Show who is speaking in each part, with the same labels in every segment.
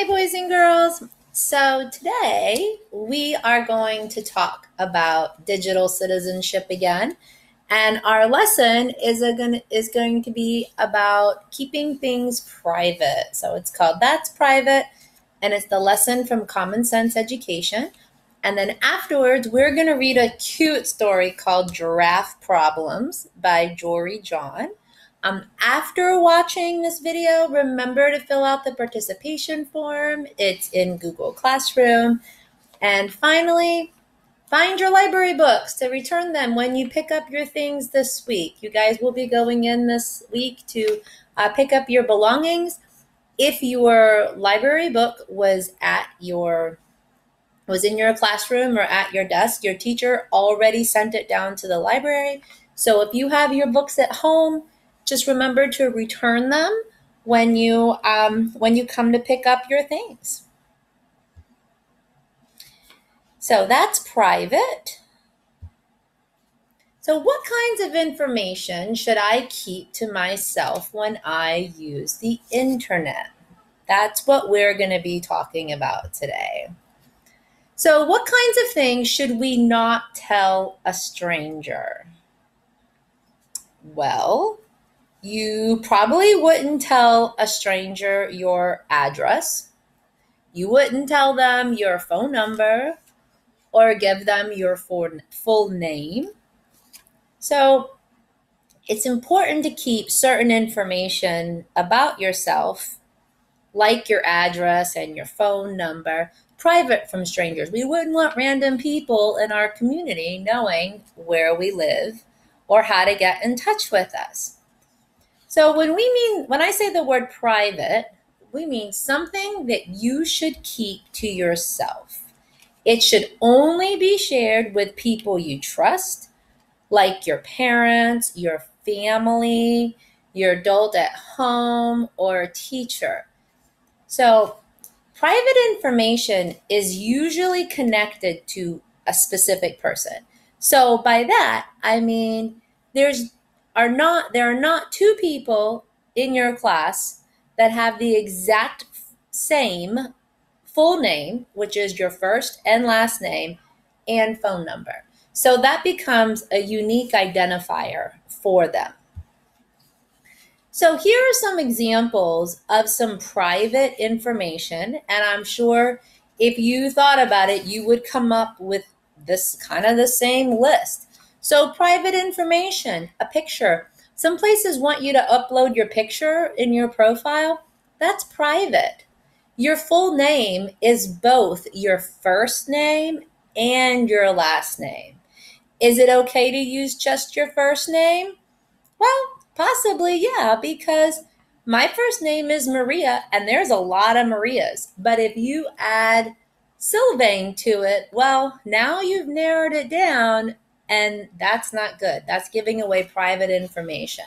Speaker 1: Hi, boys and girls. So today we are going to talk about digital citizenship again. And our lesson is going to be about keeping things private. So it's called That's Private, and it's the lesson from Common Sense Education. And then afterwards, we're going to read a cute story called Giraffe Problems by Jory John. After watching this video, remember to fill out the participation form. It's in Google Classroom. And finally, find your library books to return them when you pick up your things this week. You guys will be going in this week to pick up your belongings. If your library book was in your classroom or at your desk, your teacher already sent it down to the library. So if you have your books at home, just remember to return them when you come to pick up your things. So that's private. So what kinds of information should I keep to myself when I use the internet? That's what we're going to be talking about today. So what kinds of things should we not tell a stranger? Well, you probably wouldn't tell a stranger your address. You wouldn't tell them your phone number or give them your full name. So it's important to keep certain information about yourself, like your address and your phone number, private from strangers. We wouldn't want random people in our community knowing where we live or how to get in touch with us. So when I say the word private, we mean something that you should keep to yourself. It should only be shared with people you trust, like your parents, your family, your adult at home, or a teacher. So private information is usually connected to a specific person. So by that, I mean there are not two people in your class that have the exact same full name, which is your first and last name, and phone number. So that becomes a unique identifier for them. So here are some examples of some private information, and I'm sure if you thought about it, you would come up with this kind of the same list. So private information, a picture. Some places want you to upload your picture in your profile. That's private. Your full name is both your first name and your last name. Is it okay to use just your first name? Well, possibly, yeah, because my first name is Maria, and there's a lot of Marias. But if you add Sylvain to it, well, now you've narrowed it down, and that's not good. That's giving away private information.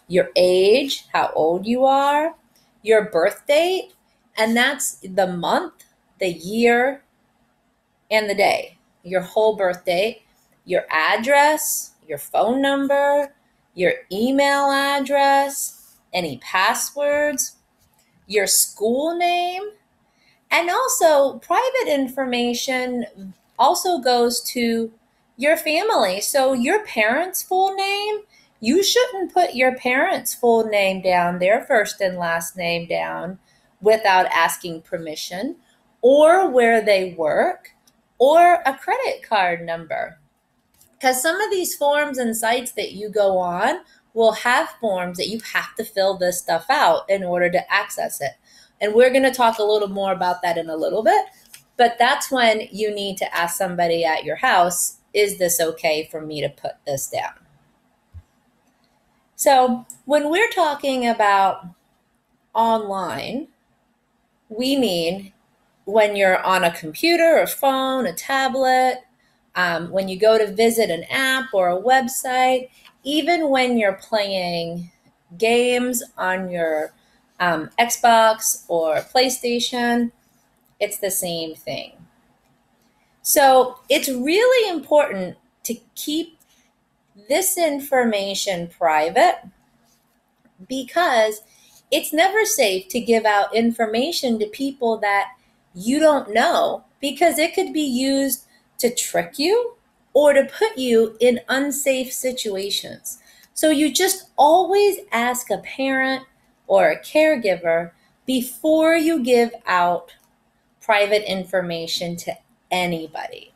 Speaker 1: Your age, how old you are, your birth date, and that's the month, the year, and the day. Your whole birth date, your address, your phone number, your email address, any passwords, your school name, and also private information also goes to your family. So your parents' full name, you shouldn't put your parents' full name down, their first and last name down without asking permission, or where they work, or a credit card number. Because some of these forms and sites that you go on will have forms that you have to fill this stuff out in order to access it. And we're going to talk a little more about that in a little bit. But that's when you need to ask somebody at your house, is this okay for me to put this down? So when we're talking about online, we mean when you're on a computer, a phone, a tablet, when you go to visit an app or a website, even when you're playing games on your Xbox or PlayStation, it's the same thing. So it's really important to keep this information private because it's never safe to give out information to people that you don't know because it could be used to trick you or to put you in unsafe situations. So you just always ask a parent or a caregiver before you give out private information to anybody.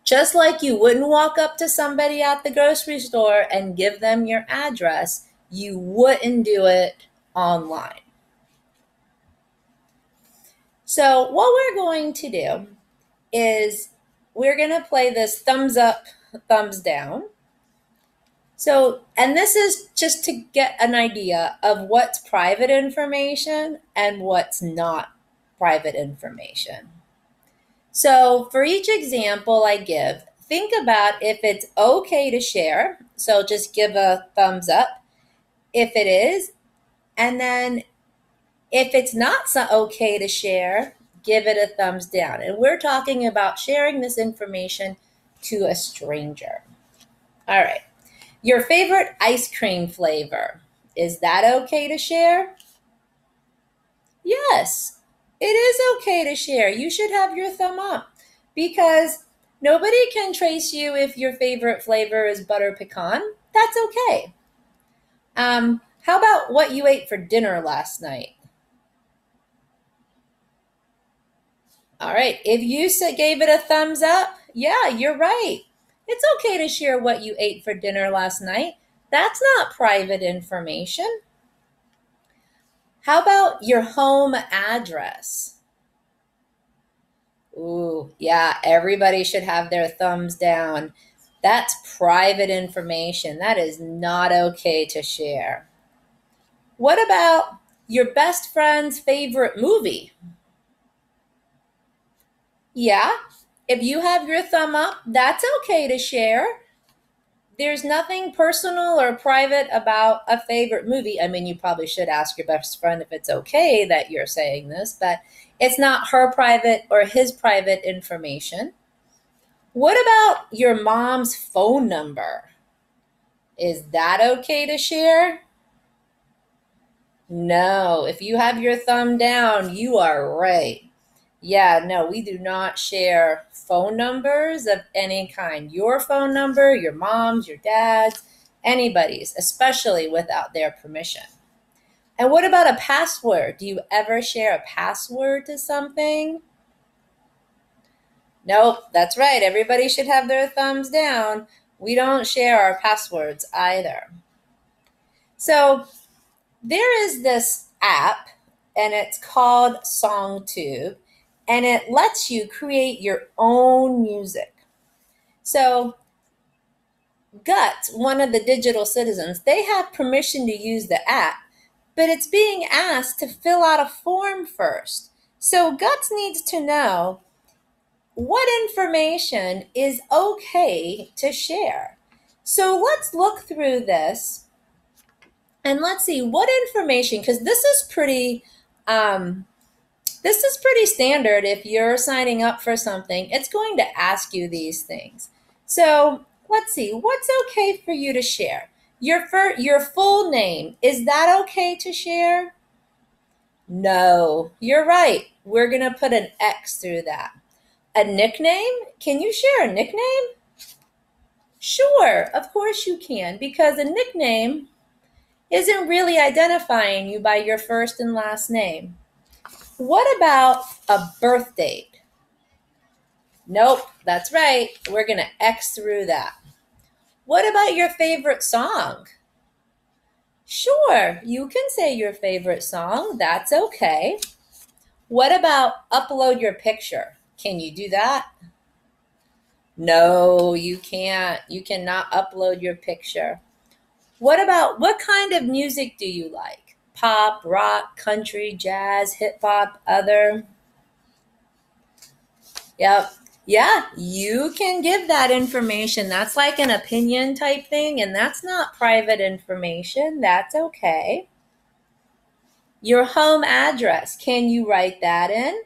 Speaker 1: Just like you wouldn't walk up to somebody at the grocery store and give them your address, you wouldn't do it online. So, what we're going to do is we're going to play this thumbs up, thumbs down. So, and this is just to get an idea of what's private information and what's not private information. So, for each example I give, think about if it's okay to share. So, just give a thumbs up if it is. And then if it's not so okay to share, give it a thumbs down. And we're talking about sharing this information to a stranger. All right. Your favorite ice cream flavor, is that okay to share? Yes, it is okay to share. You should have your thumb up because nobody can trace you if your favorite flavor is butter pecan. That's okay. How about what you ate for dinner last night? All right, if you gave it a thumbs up, yeah, you're right. It's okay to share what you ate for dinner last night. That's not private information. How about your home address? Ooh, yeah, everybody should have their thumbs down. That's private information. That is not okay to share. What about your best friend's favorite movie? Yeah, if you have your thumb up, that's okay to share. There's nothing personal or private about a favorite movie. I mean, you probably should ask your best friend if it's okay that you're saying this, but it's not her private or his private information. What about your mom's phone number? Is that okay to share? No, if you have your thumb down, you are right. Yeah, no, we do not share phone numbers of any kind. Your phone number, your mom's, your dad's, anybody's, especially without their permission. And what about a password? Do you ever share a password to something? Nope, that's right. Everybody should have their thumbs down. We don't share our passwords either. So there is this app, and it's called SongTube, and it lets you create your own music. So Guts, one of the digital citizens, they have permission to use the app, but it's being asked to fill out a form first. So Guts needs to know what information is okay to share. So let's look through this and let's see what information, because this is pretty standard. If you're signing up for something, it's going to ask you these things. So let's see, what's okay for you to share? Your full name, is that okay to share? No, you're right. We're going to put an X through that. A nickname? Can you share a nickname? Sure, of course you can, because a nickname isn't really identifying you by your first and last name. What about a birth date? Nope, that's right. We're going to X through that. What about your favorite song? Sure, you can say your favorite song. That's okay. What about upload your picture? Can you do that? No, you can't. You cannot upload your picture. What about what kind of music do you like? Pop, rock, country, jazz, hip hop, other? Yep. Yeah, you can give that information. That's like an opinion type thing, and that's not private information. That's okay. Your home address, can you write that in?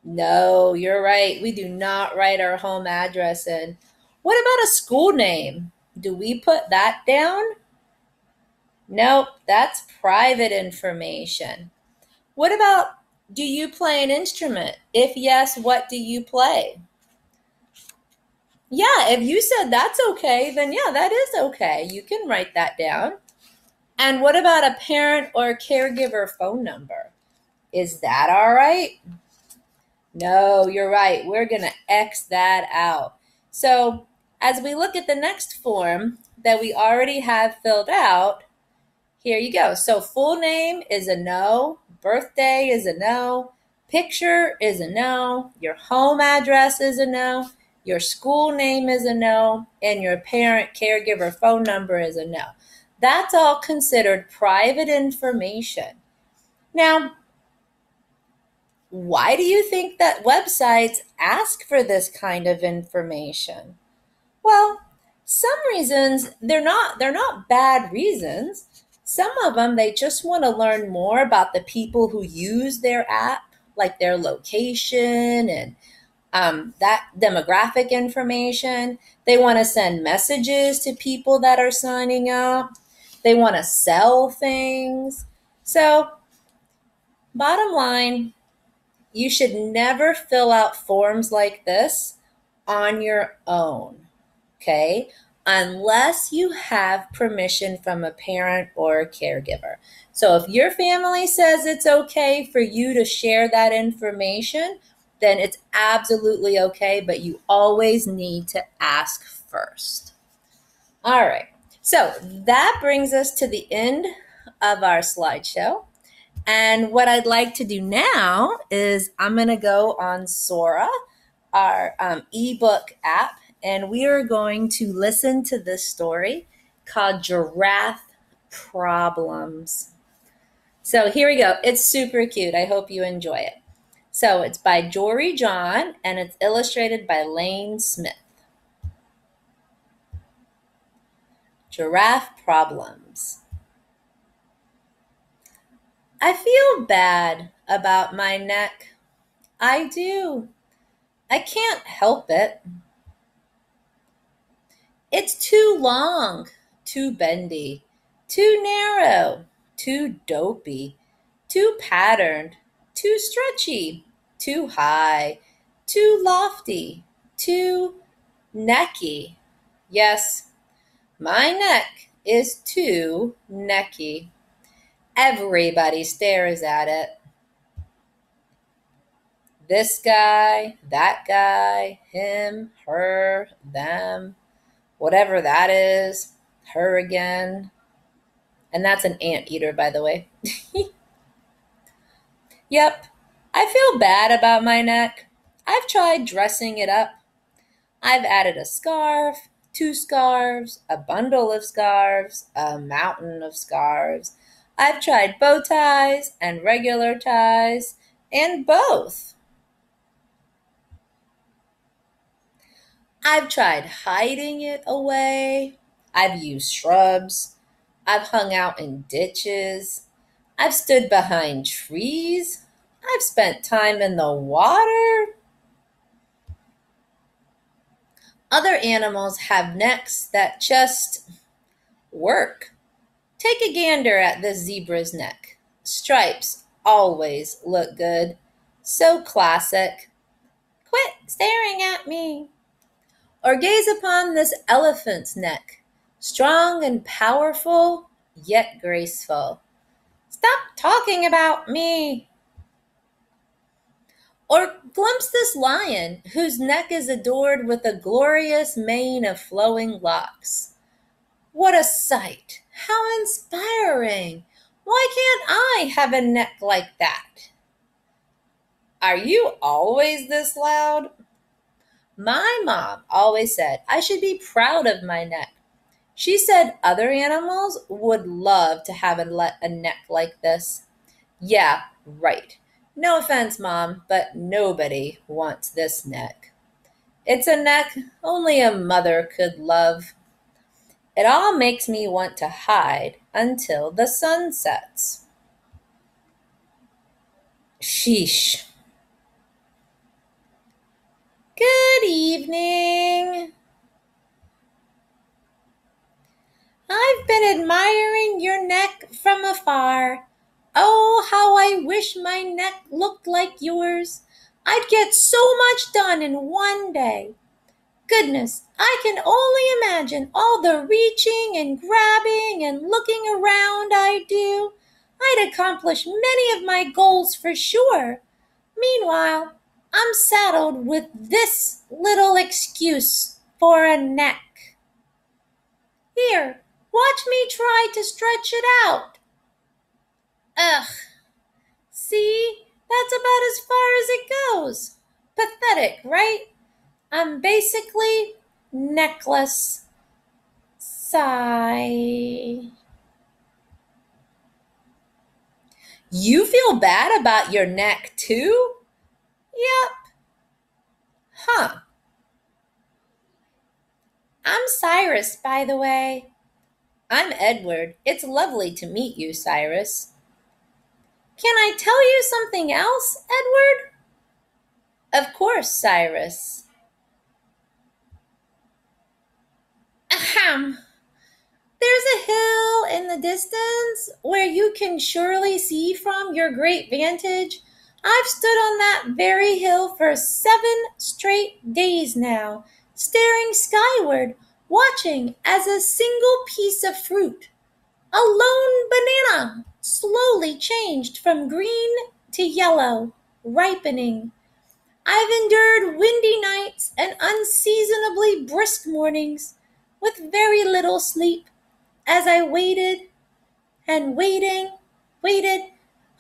Speaker 1: No, you're right. We do not write our home address in. What about a school name? Do we put that down? Nope, that's private information. What about, do you play an instrument? If yes, what do you play? Yeah, if you said that's okay, then yeah, that is okay. You can write that down. And what about a parent or caregiver phone number? Is that all right? No, you're right. We're going to X that out. So, as we look at the next form that we already have filled out, here you go. So, full name is a no, birthday is a no, picture is a no, your home address is a no, your school name is a no, and your parent caregiver phone number is a no. That's all considered private information. Now, why do you think that websites ask for this kind of information? Well, some reasons they're not bad reasons. Some of them they just want to learn more about the people who use their app, like their location and that demographic information. They want to send messages to people that are signing up. They want to sell things. So, bottom line, you should never fill out forms like this on your own, okay? Unless you have permission from a parent or a caregiver. So if your family says it's okay for you to share that information, then it's absolutely okay, but you always need to ask first. All right, so that brings us to the end of our slideshow. And what I'd like to do now is I'm going to go on Sora, our ebook app, and we are going to listen to this story called Giraffe Problems. So here we go. It's super cute. I hope you enjoy it. So it's by Jory John and it's illustrated by Lane Smith. Giraffe Problems. I feel bad about my neck. I do. I can't help it. It's too long, too bendy, too narrow, too dopey, too patterned, too stretchy, too high, too lofty, too necky. Yes, my neck is too necky. Everybody stares at it. This guy, that guy, him, her, them, whatever that is, her again. And that's an anteater, by the way. Yep, I feel bad about my neck. I've tried dressing it up. I've added a scarf, two scarves, a bundle of scarves, a mountain of scarves. I've tried bow ties and regular ties, and both. I've tried hiding it away. I've used shrubs. I've hung out in ditches. I've stood behind trees. I've spent time in the water. Other animals have necks that just work. Take a gander at this zebra's neck. Stripes always look good. So classic. Quit staring at me. Or gaze upon this elephant's neck. Strong and powerful, yet graceful. Stop talking about me. Or glimpse this lion, whose neck is adored with a glorious mane of flowing locks. What a sight! How inspiring! Why can't I have a neck like that? Are you always this loud? My mom always said I should be proud of my neck. She said other animals would love to have a neck like this. Yeah, right. No offense, Mom, but nobody wants this neck. It's a neck only a mother could love. It all makes me want to hide until the sun sets. Sheesh. Good evening. I've been admiring your neck afar. Oh, how I wish my neck looked like yours. I'd get so much done in one day. Goodness, I can only imagine all the reaching and grabbing and looking around I do. I'd accomplish many of my goals for sure. Meanwhile, I'm saddled with this little excuse for a neck. Here, watch me try to stretch it out. Ugh, see, that's about as far as it goes. Pathetic, right? I'm basically necklace. Sigh. You feel bad about your neck too? Yep. Huh. I'm Cyrus, by the way. I'm Edward. It's lovely to meet you, Cyrus. Can I tell you something else, Edward? Of course, Cyrus. Ahem. There's a hill in the distance where you can surely see from your great vantage. I've stood on that very hill for 7 straight days now, staring skyward, watching as a single piece of fruit, a lone banana, slowly changed from green to yellow, ripening. I've endured windy nights and unseasonably brisk mornings with very little sleep as I waited and waited,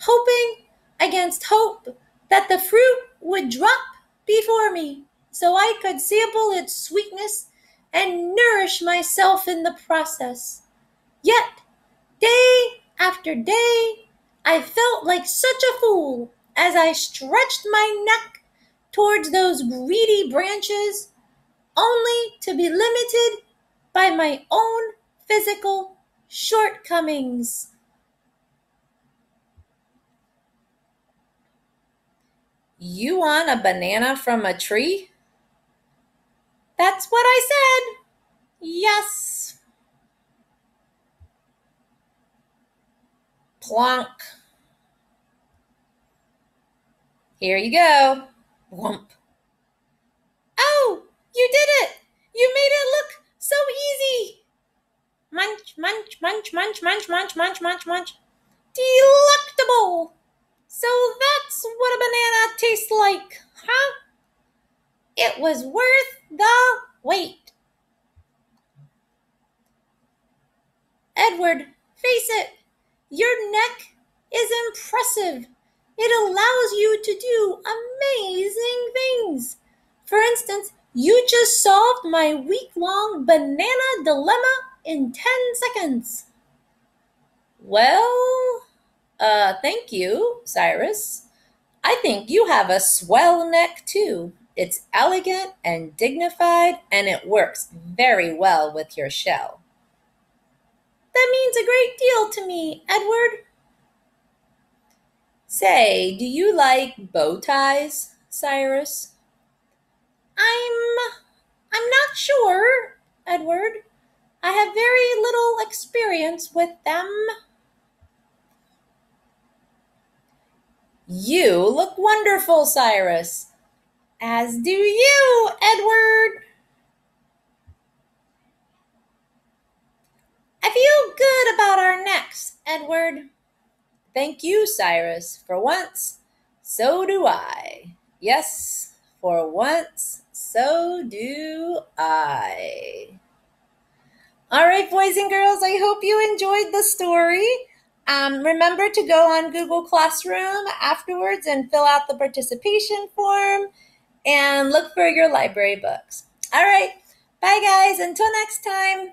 Speaker 1: hoping against hope that the fruit would drop before me so I could sample its sweetness and nourish myself in the process. Yet, day after day, I felt like such a fool as I stretched my neck towards those greedy branches, only to be limited by my own physical shortcomings. You want a banana from a tree? That's what I said. Yes. Plonk. Here you go. Whomp. Oh, you did it! You made it look so easy! Munch, munch, munch, munch, munch, munch, munch, munch, munch. Delectable! So that's what a banana tastes like, huh? It was worth the wait. Edward, face it. Your neck is impressive. It allows you to do amazing things. For instance, you just solved my week-long banana dilemma in 10 seconds. Well, thank you, Cyrus. I think you have a swell neck too. It's elegant and dignified, and it works very well with your shell. That means a great deal to me, Edward. Say, do you like bow ties, Cyrus? I'm not sure, Edward. I have very little experience with them. You look wonderful, Cyrus. As do you, Edward. I feel good about our necks, Edward. Thank you, Cyrus. For once, so do I. Yes, for once, so do I. All right, boys and girls, I hope you enjoyed the story. Remember to go on Google Classroom afterwards and fill out the participation form and look for your library books. All right, bye guys, until next time.